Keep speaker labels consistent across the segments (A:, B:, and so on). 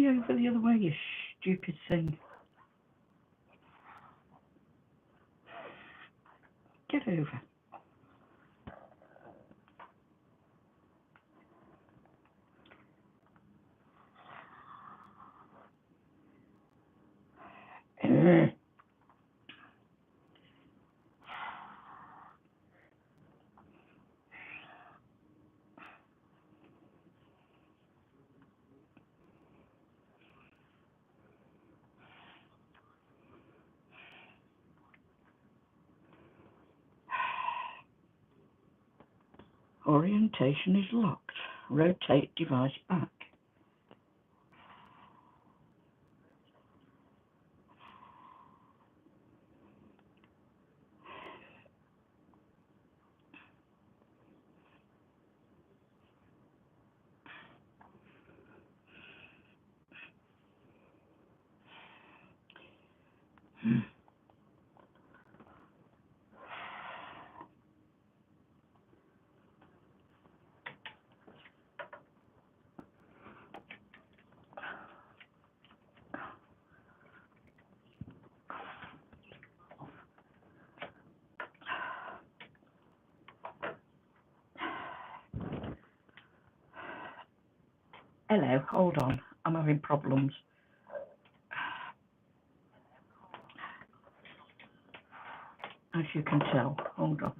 A: over the other way, you stupid thing. Get over. Orientation is locked. Rotate device back. Hello, hold on. I'm having problems. As you can tell, hold on.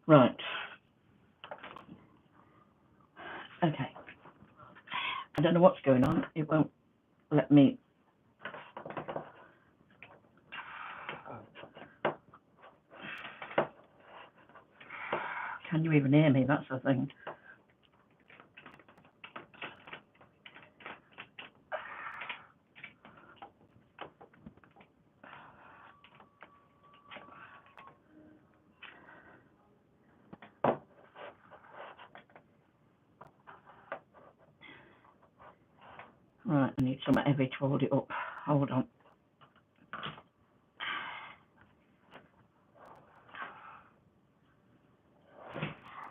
A: Right. Okay. I don't know what's going on. It won't let me. Can you even hear me? That's the thing. Right, I need something heavy to hold it up. Hold on.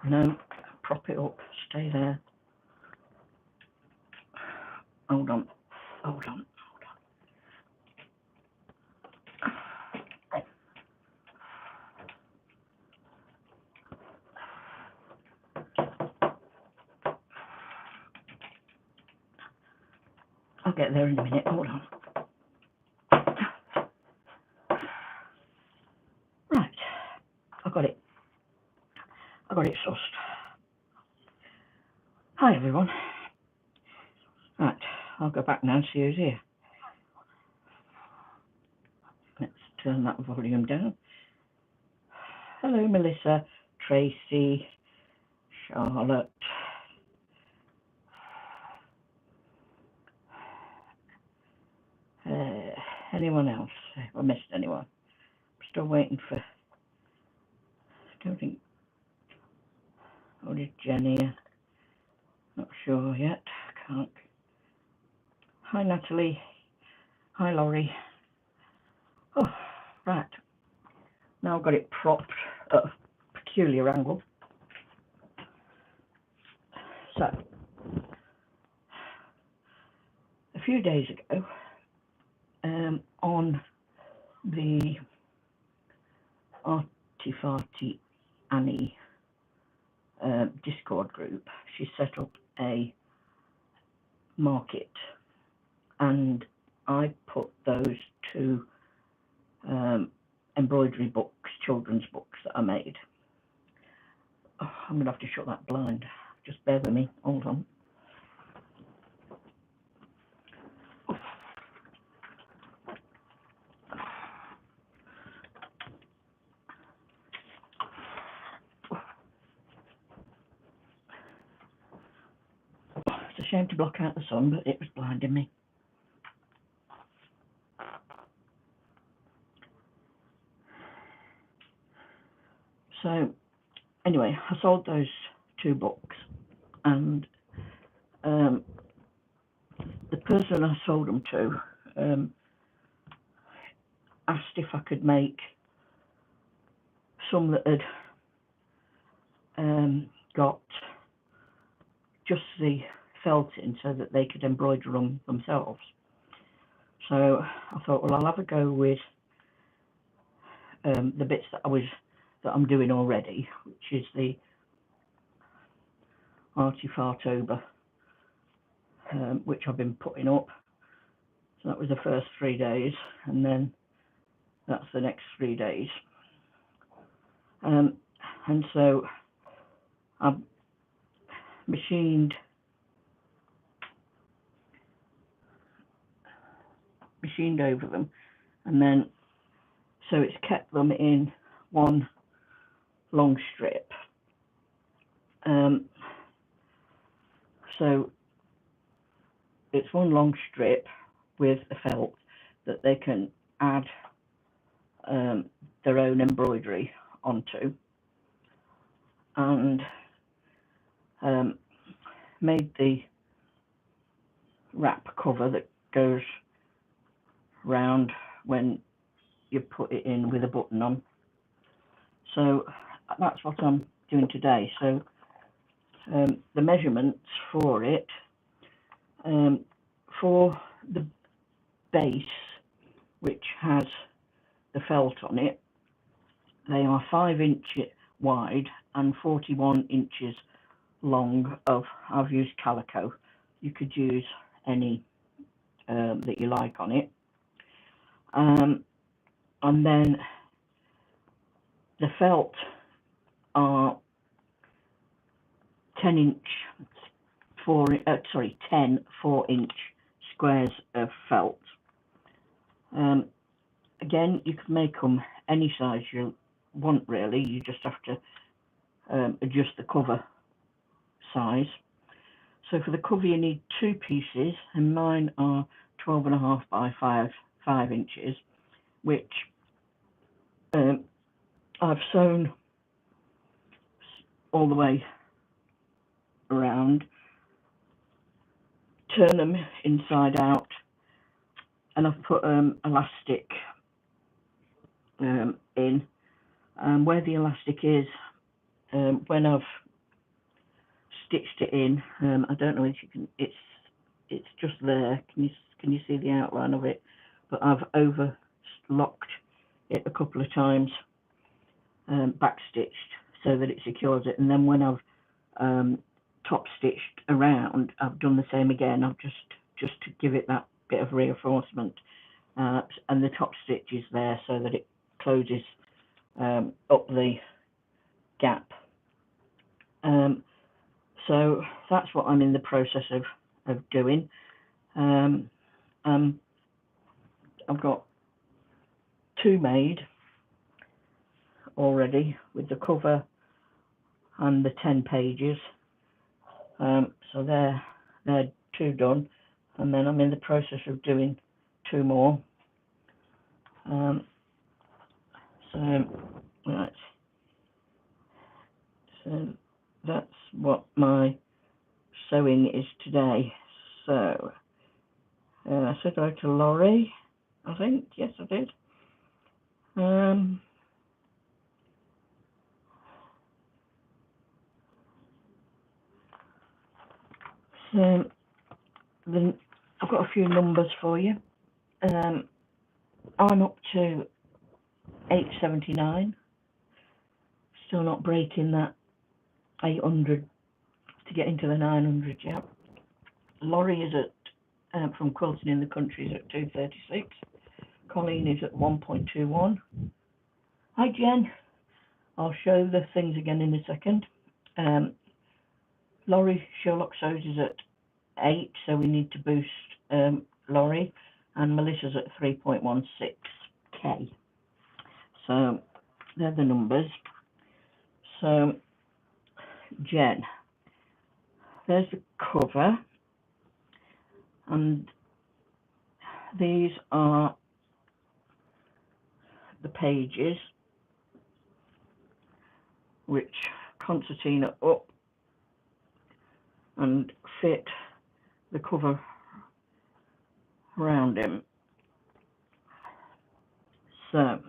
A: No, prop it up. Stay there. Hold on. Hold on. I'll get there in a minute. Hold on. Right. I got it. I got it sussed. Hi, everyone. Right. I'll go back now and see who's here. Let's turn that volume down. Hello, Melissa, Tracy, Charlotte. Anyone else? Have I missed anyone? I'm still waiting for. Don't think. Oh, did Jenny? Not sure yet. Can't. Hi, Natalie. Hi, Laurie. Oh, right. Now I've got it propped at a peculiar angle. So, a few days ago, on the Arty Annie Discord group, she set up a market, and I put those two embroidery books, children's books that I made. Oh, I'm going to have to shut that blind. Just bear with me. Hold on. It's a shame to block out the sun, but it was blinding me. So, anyway, I sold those two books, and the person I sold them to asked if I could make some that had got just the felt in so that they could embroider them themselves. So I thought, well, I'll have a go with the bits that I'm doing already, which is the Arty Fartober, which I've been putting up. So that was the first 3 days, and then that's the next 3 days. And so I've machined over them, and then so it's kept them in one long strip. So it's one long strip with a felt that they can add their own embroidery onto, and made the wrap cover that goes round when you put it in with a button on. So that's what I'm doing today. So the measurements for it, for the base, which has the felt on it, they are 5 inches wide and 41 inches long. I've used calico. You could use any that you like on it. And then the felt are 10 4-inch squares of felt. Again, you can make them any size you want, really. You just have to adjust the cover size. So for the cover you need 2 pieces, and mine are 12.5 by 5 inches, which I've sewn all the way around, turn them inside out, and I've put elastic in. Where the elastic is, when I've stitched it in, I don't know if you can, it's just there. Can you see the outline of it? But I've overlocked it a couple of times, back stitched, so that it secures it, and then when I've top stitched around, I've done the same again. I've just to give it that bit of reinforcement, and the top stitch is there so that it closes up the gap. So that's what I'm in the process of doing. I've got 2 made already with the cover and the 10 pages. So they're 2 done, and then I'm in the process of doing 2 more. Right. So that's what my sewing is today. So I said hello to Laurie, I think. Yes, I did. So then I've got a few numbers for you. I'm up to 879. Still not breaking that 800 to get into the 900 yet. Laurie is at from Quilting in the Country is at 236. Colleen is at 1.21. Hi Jen. I'll show the things again in a second. Laurie Sherlock Sews is at 8, so we need to boost Laurie, and Melissa's at 3.16k. So they're the numbers. So Jen, there's the cover, and these are the pages which concertina up and fit the cover around him. So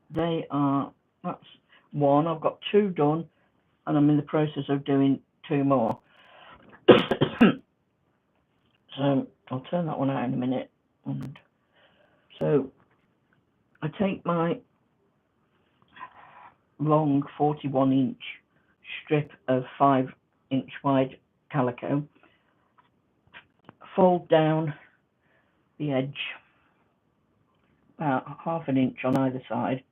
A: they are, that's 1. I've got 2 done, and I'm in the process of doing 2 more. So I'll turn that one out in a minute. And so I take my long 41-inch strip of 5-inch wide calico, fold down the edge about half an inch on either side,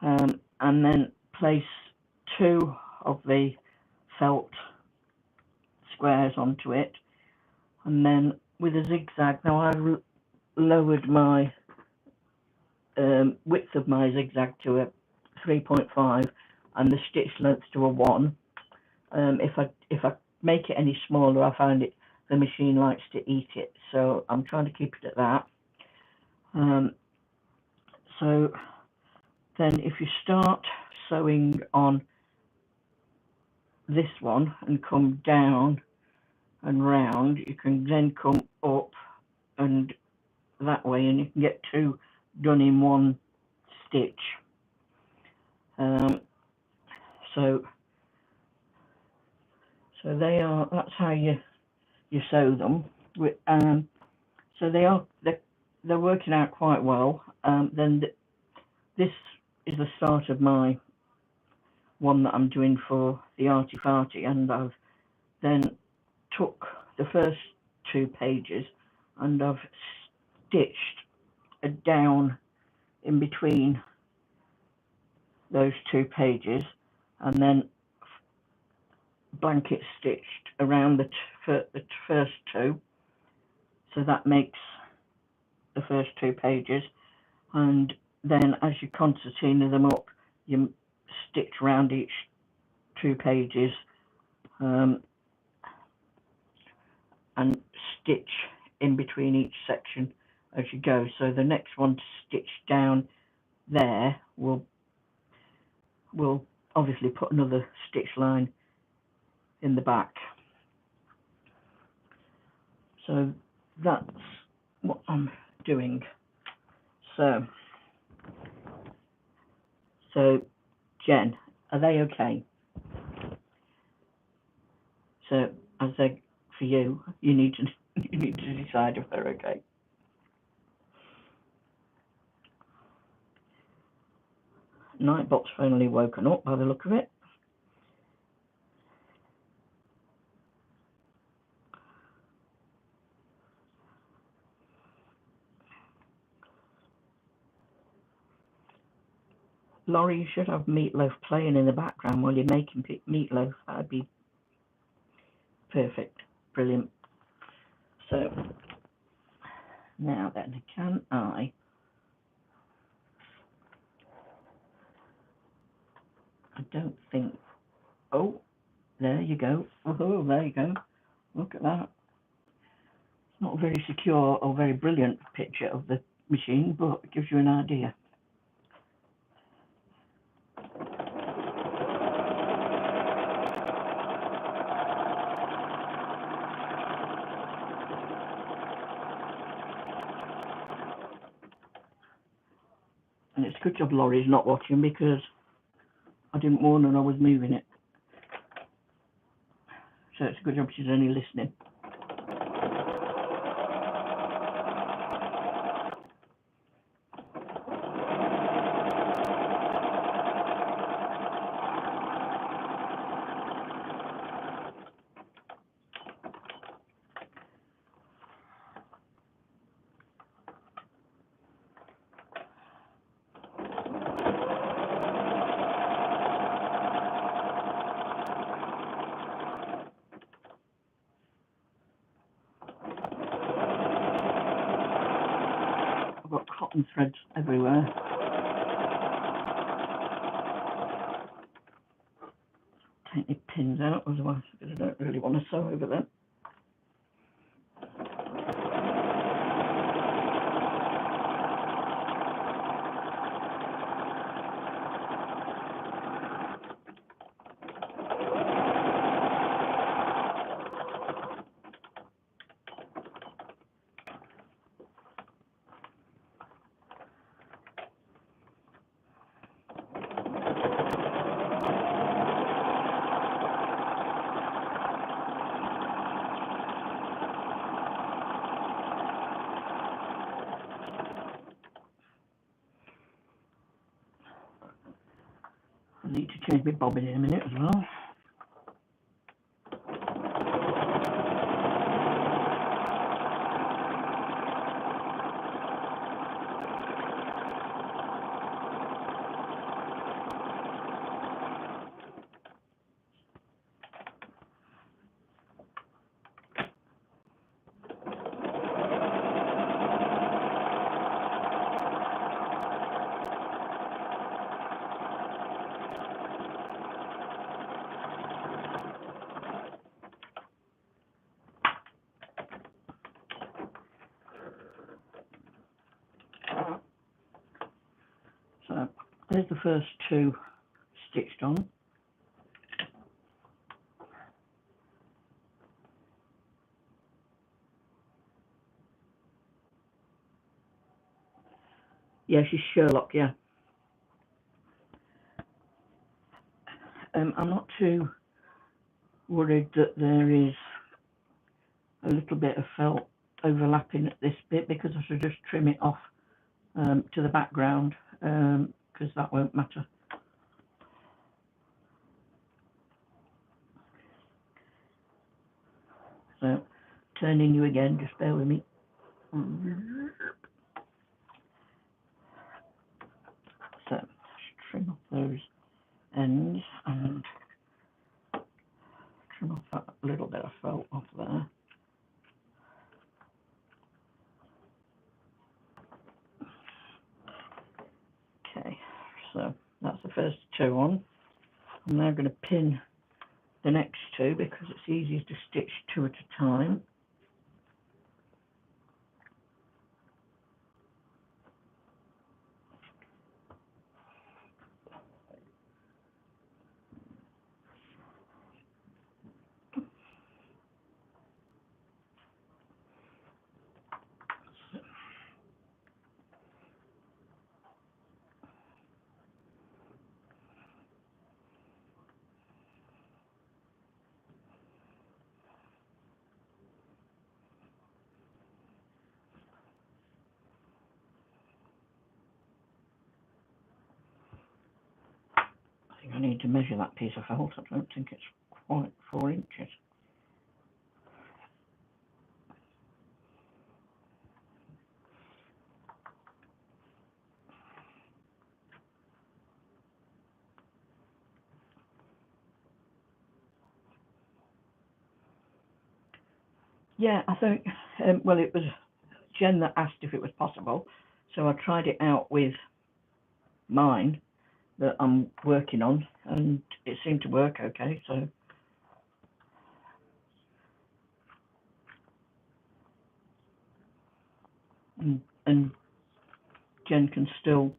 A: and then place 2 of the felt squares onto it, and then with a zigzag. Now I've lowered my width of my zigzag to a 3.5 and the stitch length to a 1. If I make it any smaller, I find the machine likes to eat it, so I'm trying to keep it at that. So then if you start sewing on this one and come down and round, you can then come up and that way, and you can get 2 done in one stitch. So they are. That's how you sew them. So they're working out quite well. Then this is the start of my one that I'm doing for the Arty Farty, and I've then took the first 2 pages and I've stitched a down in between those 2 pages, and then blanket stitched around the first 2, so that makes the first 2 pages, and then as you concertina them up, you stitch around each 2 pages, and stitch in between each section as you go. So the next one to stitch down there will obviously put another stitch line in the back. So that's what I'm doing. So Jen, are they okay? So as they, for you, you need to decide if they're okay. Nightbot's finally woken up by the look of it. Laurie, you should have Meatloaf playing in the background while you're making meatloaf. That'd be perfect. Brilliant. So now then, can I don't think, oh, there you go. Oh, there you go. Look at that. It's not a very secure or very brilliant picture of the machine, but it gives you an idea. And it's a good job Laurie's not watching, because I didn't warn her I was moving it. So it's a good job she's only listening. I've got cotton threads everywhere. Take the pins out, otherwise because I don't really want to sew over them. I need to change my bobbin in a minute as well. So there's the first two stitched on. Yeah, she's Sherlock, yeah. I'm not too worried that there is a little bit of felt overlapping at this bit, because I should just trim it off to the background, because that won't matter. So, turning you again, just bear with me. So, trim off those ends and trim off that little bit of felt off there. Okay, so that's the first two on. I'm now going to pin the next two because it's easier to stitch two at a time. I think I need to measure that piece of felt. I don't think it's quite 4 inches. Yeah, I think, well, it was Jen that asked if it was possible, so I tried it out with mine that I'm working on, and it seemed to work okay, so. And Jen can still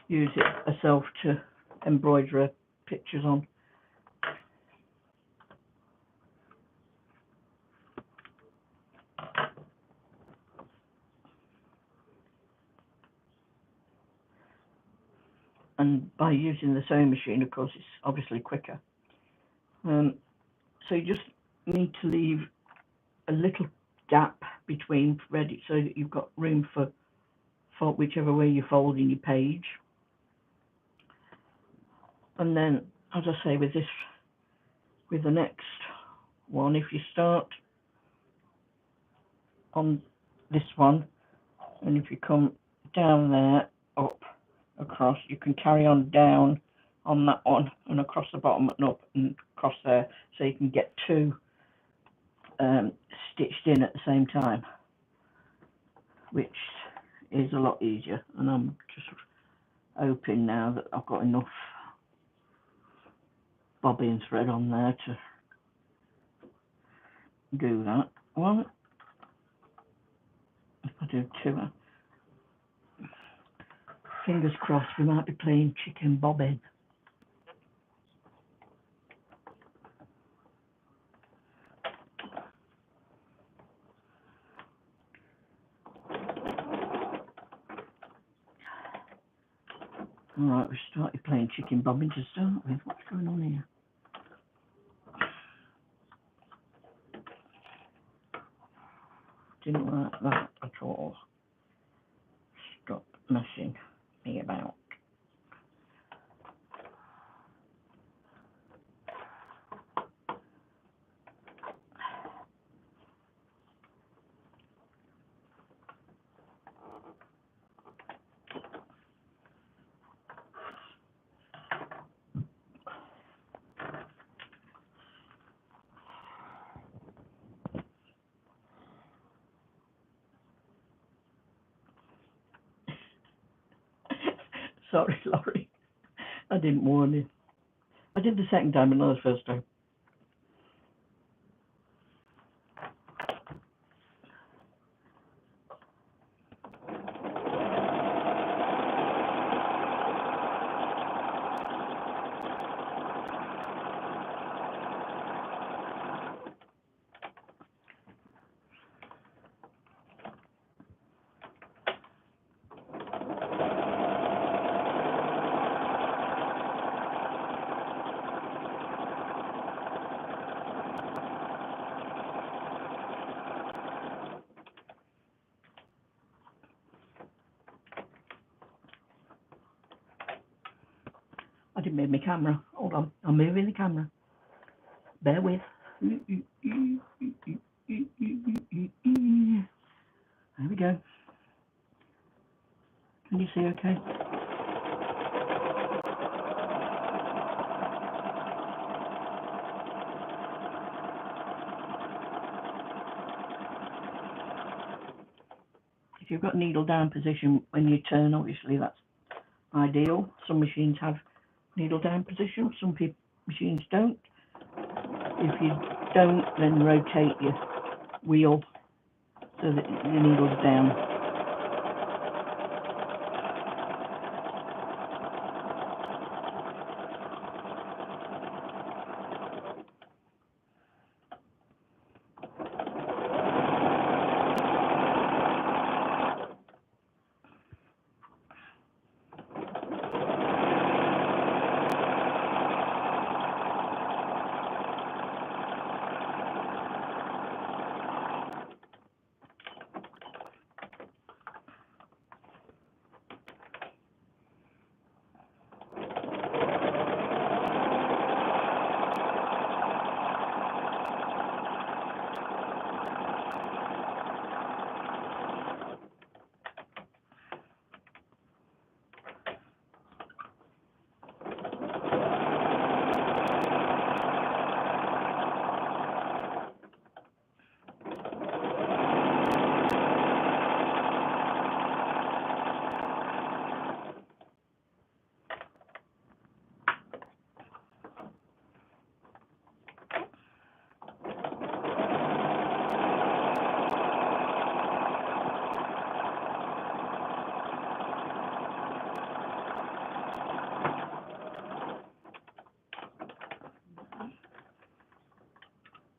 A: use it herself to embroider her pictures on. And by using the sewing machine, of course, it's obviously quicker. So you just need to leave a little gap between ready, so that you've got room for whichever way you're folding your page. And then, as I say, with the next one, if you start on this one, and if you come down there, up, across, you can carry on down on that one and across the bottom and up and across there, so you can get two stitched in at the same time, which is a lot easier. And I'm just hoping now that I've got enough bobbin thread on there to do that. Well, if I do two, fingers crossed, we might be playing chicken bobbin. Alright, we started playing chicken bobbin to start with. What's going on here? Didn't like that at all. Stop messing me about. Sorry, Laurie. I didn't warn you. I did the second time, but not the first time. I didn't move my camera. Hold on, I'm moving the camera. Bear with. There we go. Can you see okay? If you've got needle down position when you turn, obviously that's ideal. Some machines have needle down position, some machines don't. If you don't, then rotate your wheel so that the needle's down.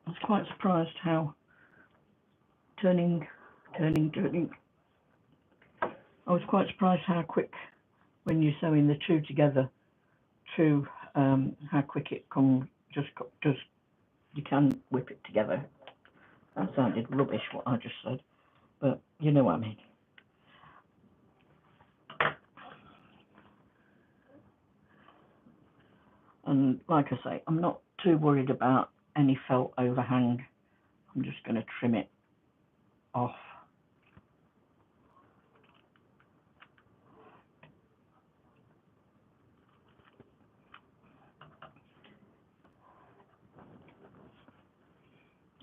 A: I was quite surprised how turning. I was quite surprised how quick, when you're sewing the two together, how quick it comes. Just you can whip it together. That sounded rubbish what I just said, but you know what I mean. And like I say, I'm not too worried about any felt overhang. I'm just going to trim it off.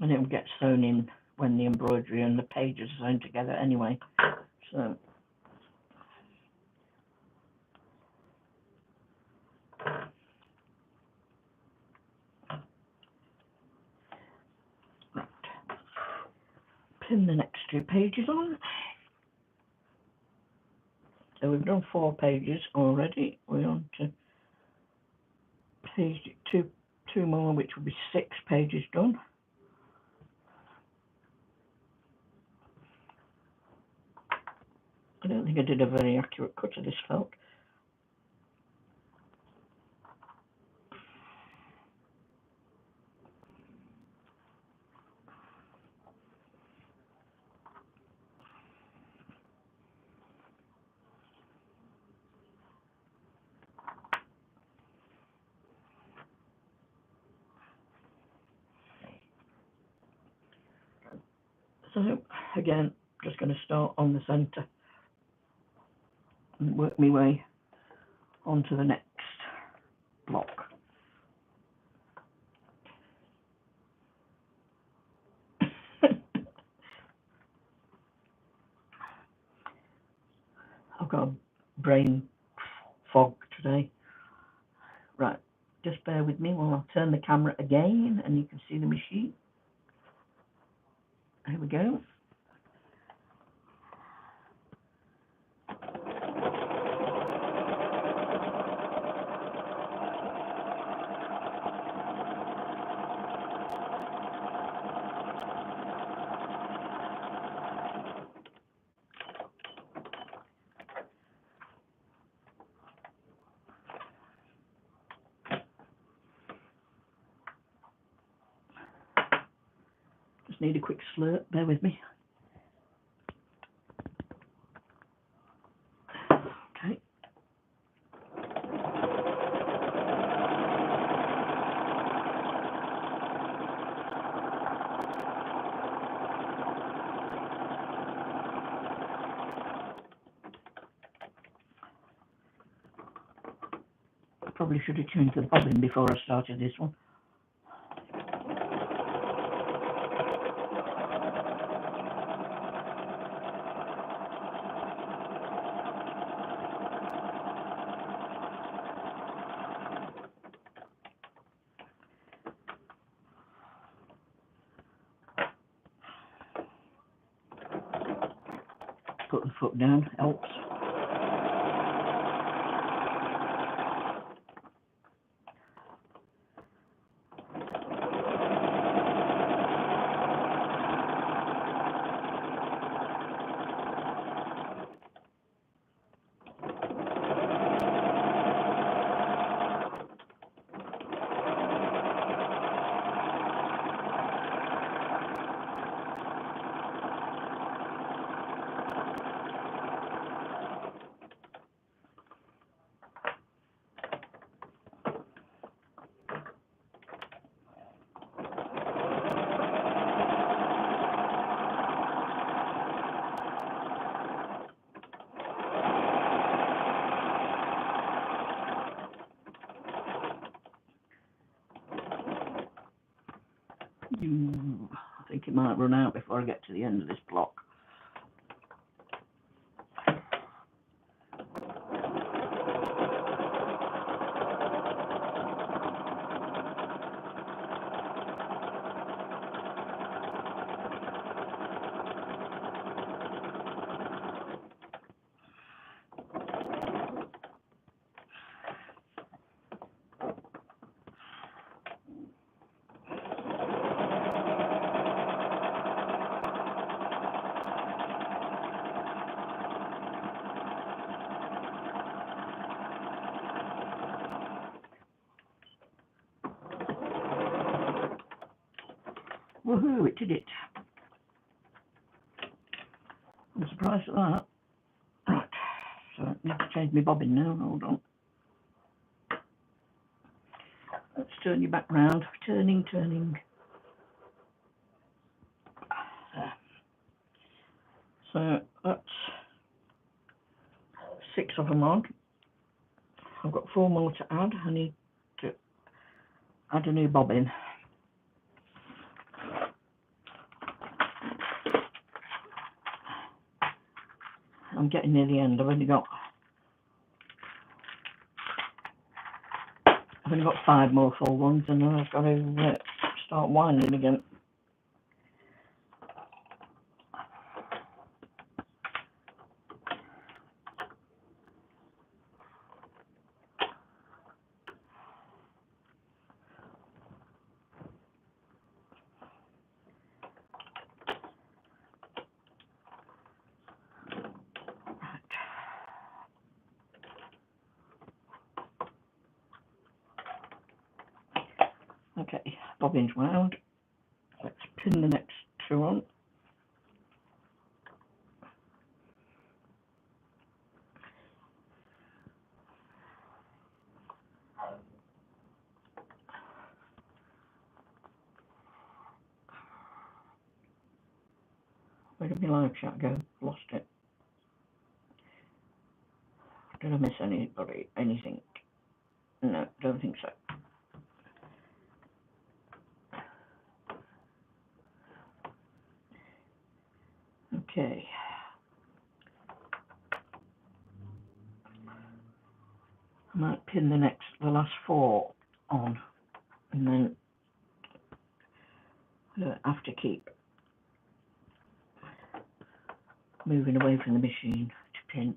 A: And it will get sewn in when the embroidery and the pages are sewn together anyway. So right, pin the next two pages on. So we've done 4 pages already. We're on to page two more, which will be 6 pages done. I don't think I did a very accurate cut of this felt. So again, just going to start on the centre and work my way onto the next block. I've got a brain fog today. Right, just bear with me while I turn the camera again and you can see the machine. Here we go. Just need a quick slurp, bear with me. Okay. Probably should have changed the bobbin before I started this one. Put the foot down helps. I think it might run out before I get to the end of this block. Woohoo, it did it. I'm surprised at that. Right, so I need to change my bobbin now, hold on. Let's turn you back round, turning. There. So that's 6 of them on. I've got 4 more to add. I need to add a new bobbin. I'm getting near the end. I've only got 5 more full ones, and then I've got to start winding again. Okay, bobbins wound. Let's pin the next 2 on. Where did my live chat go? Lost it. Did I miss anybody? Anything? No, don't think so. Okay. I might pin the last 4 on, and then have to keep moving away from the machine to pin.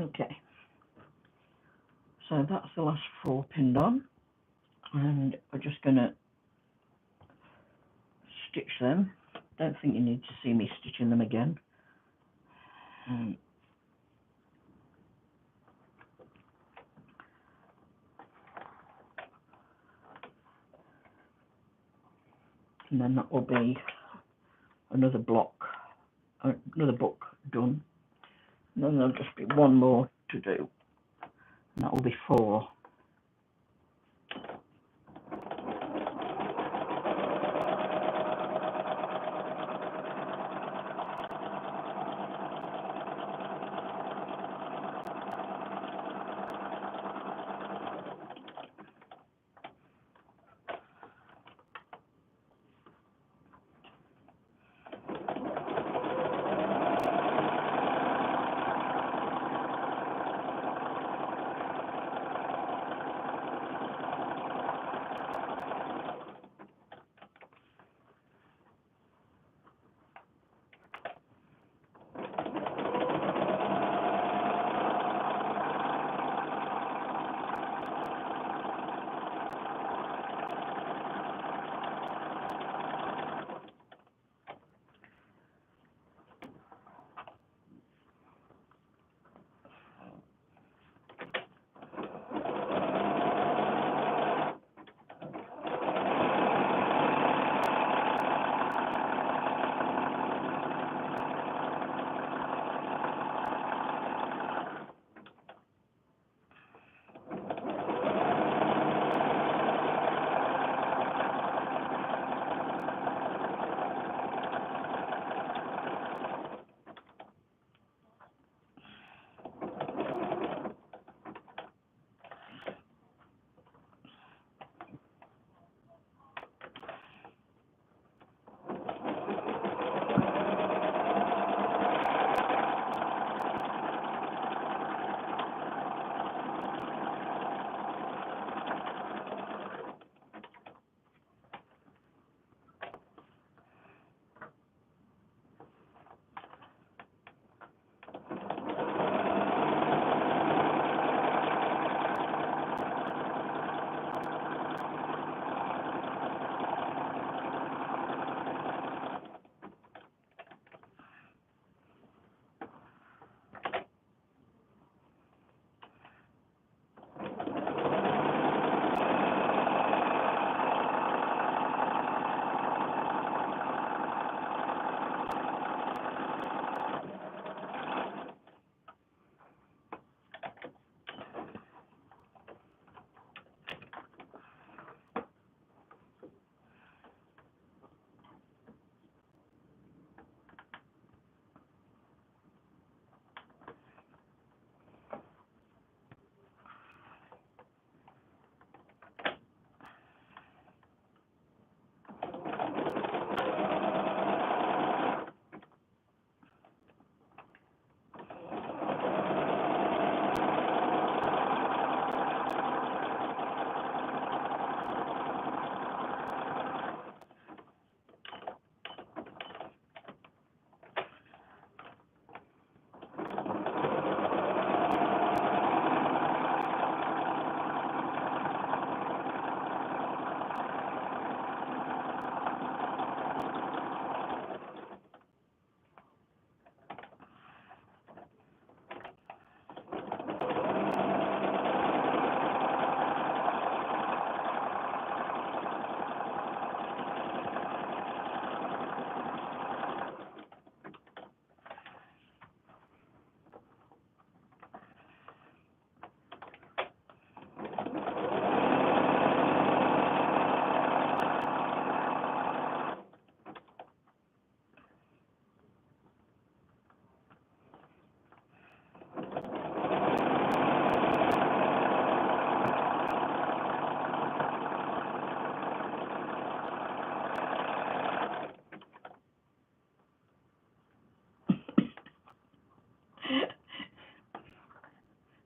A: Okay, so that's the last 4 pinned on, and we're just going to stitch them. Don't think you need to see me stitching them again. And then that will be another book done. And then there'll just be one more to do, and that will be 4.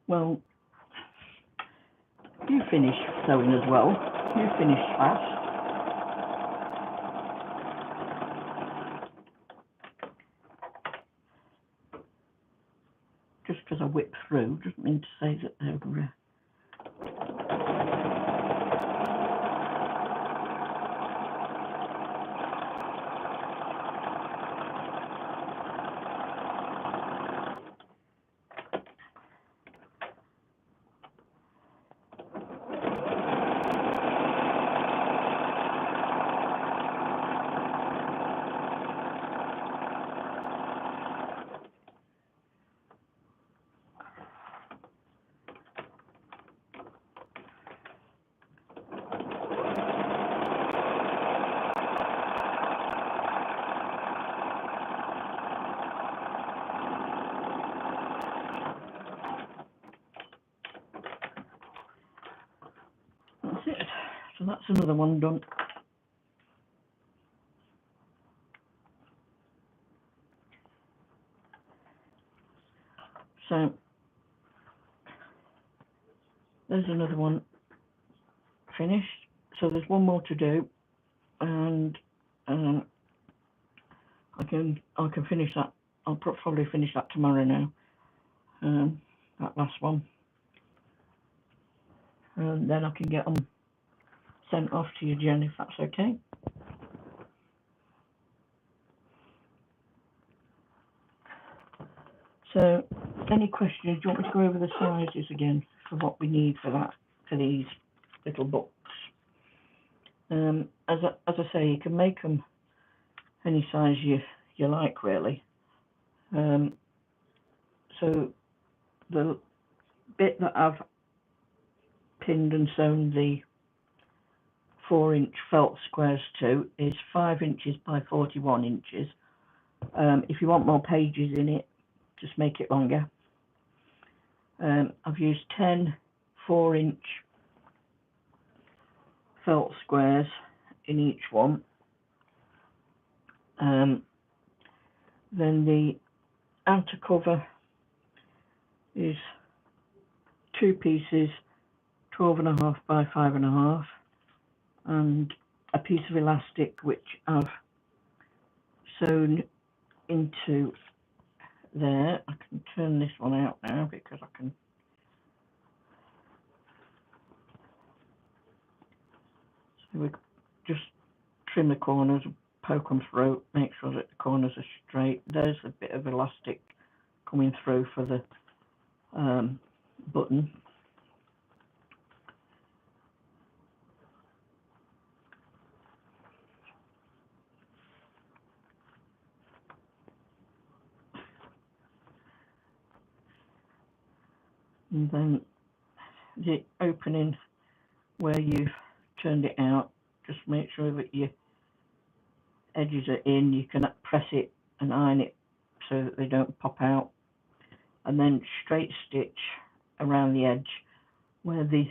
A: Well, you finished sewing as well. You finished fast. Just because I whip through doesn't mean to say that they're that's it. So that's another one done. So there's another one finished. So there's one more to do, and I can finish that. I'll probably finish that tomorrow now. That last one, and then I can get them sent off to you, Jen, if that's okay. So, any questions? Do you want me to go over the sizes again for what we need for these little books? As I say, you can make them any size you like, really. So the bit that I've pinned and sewn the 4-inch felt squares to is 5 inches by 41 inches. If you want more pages in it, just make it longer. I've used 10 4-inch felt squares in each one. Then the outer cover is 2 pieces, 12.5 by 5.5, and a piece of elastic which I've sewn into there. I can turn this one out now because I can. So we just trim the corners, poke them through, make sure that the corners are straight. There's a bit of elastic coming through for the button. And then the opening where you've turned it out, just make sure that your edges are in. You can press it and iron it so that they don't pop out, and then straight stitch around the edge where the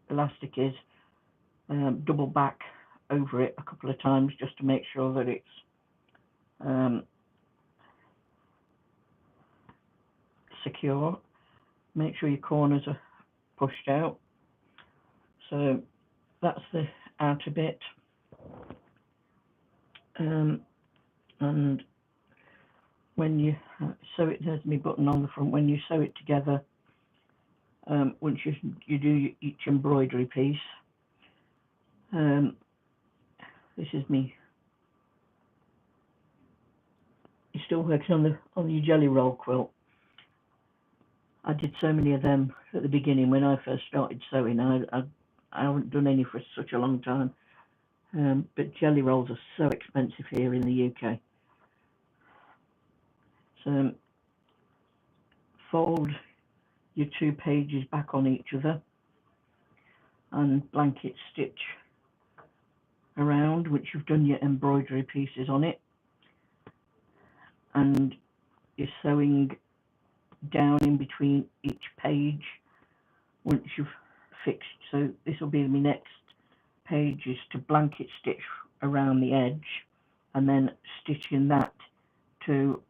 A: elastic is, double back over it a couple of times just to make sure that it's secure. Make sure your corners are pushed out. So that's the outer bit, and when you sew it, there's my button on the front. When you sew it together, once you do each embroidery piece, this is me. You're still working on your jelly roll quilt. I did so many of them at the beginning when I first started sewing. I haven't done any for such a long time, but jelly rolls are so expensive here in the UK. So fold your 2 pages back on each other and blanket stitch around once you've done your embroidery pieces on it, and you're sewing down in between each page once you've fixed. So this will be my next page, is to blanket stitch around the edge and then stitching that to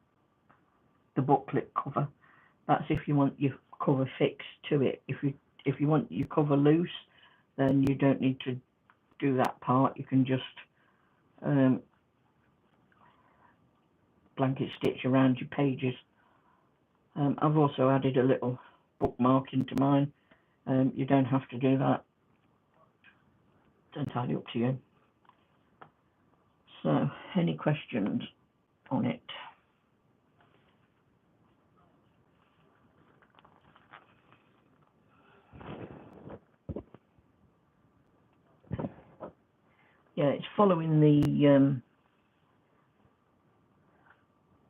A: the booklet cover. That's if you want your cover fixed to it. If you want your cover loose, then you don't need to do that part. You can just blanket stitch around your pages. I've also added a little bookmark into mine. You don't have to do that. It's entirely up to you. So, any questions on it? Yeah, it's following the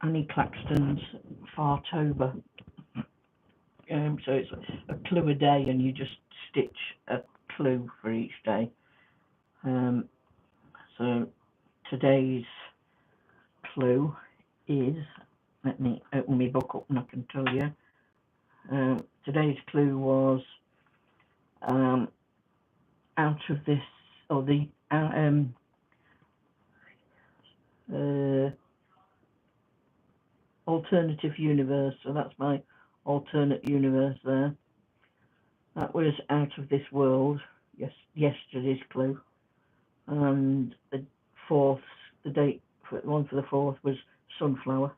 A: Annie Claxton's Fartober. So it's a clue a day, and you just stitch a clue for each day. So today's clue is, let me open my book up and I can tell you. Today's clue was out of this, or the alternative universe. So that's my alternate universe there. That was out of this world. Yes, yesterday's clue. And the date for one for the 4th was sunflower.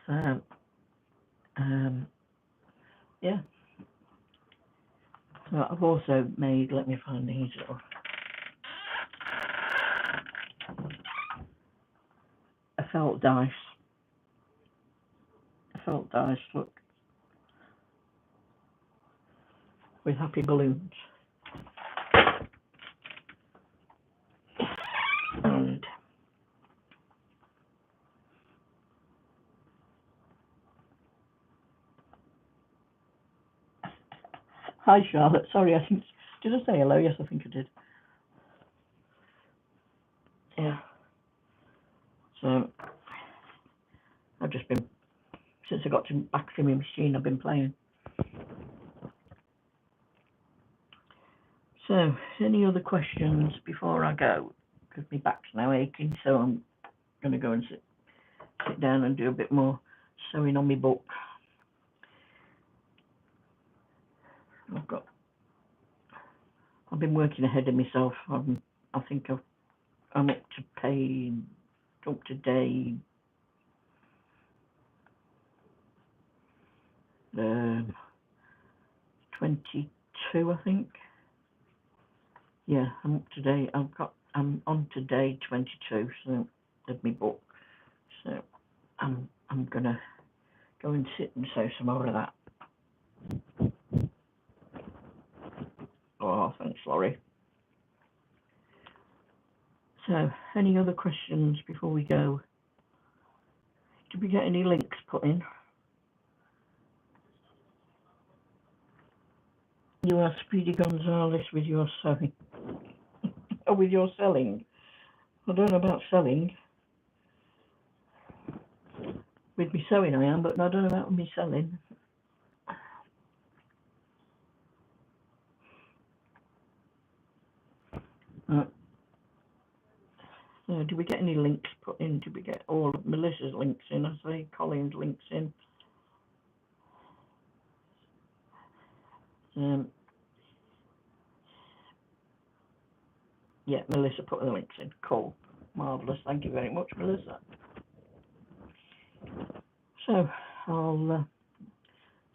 A: So, yeah. So I've also made, let me find these little, a felt dice, look, with happy balloons. And hi Charlotte, sorry, I think, did I say hello? Yes, I think I did. Yeah. So I've just been, since I got back to my machine, I've been playing. So, any other questions before I go? Because my back's now aching, so I'm going to go and sit down and do a bit more sewing on my book. I've been working ahead of myself. I think I'm up to day 22, I think. Yeah, I'm up to date. I'm on to day 22, so of my book. So I'm gonna go and sit and sew some more of that. Oh, thanks, Laurie. So, any other questions before we go? Did we get any links put in? You are Speedy Gonzales with your sewing. Oh, with your selling. I don't know about selling. With me sewing I am, but I don't know about me selling. Do we get any links put in? Did we get all of Melissa's links in? I say Colin's links in. Yeah, Melissa put the links in. Cool. Marvellous. Thank you very much, Melissa. So, I'll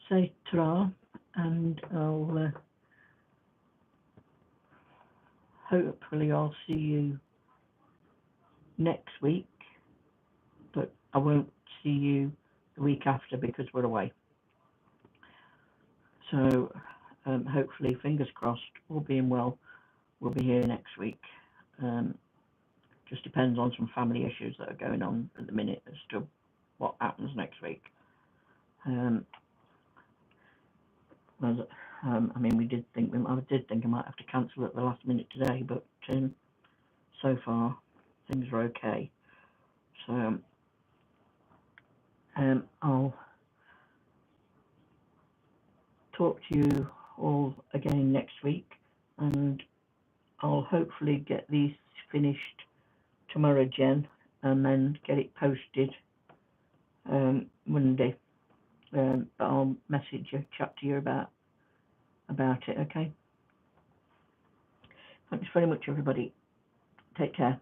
A: say ta-ra, and hopefully I'll see you next week, but I won't see you the week after because we're away. So hopefully, fingers crossed, all being well, we'll be here next week. Just depends on some family issues that are going on at the minute as to what happens next week. I mean, I did think I might have to cancel at the last minute today, but so far things are okay. So I'll talk to you all again next week, and I'll hopefully get these finished tomorrow, Jen, and then get it posted Monday. But I'll message you, chat to you about it, okay? Thanks very much, everybody. Take care.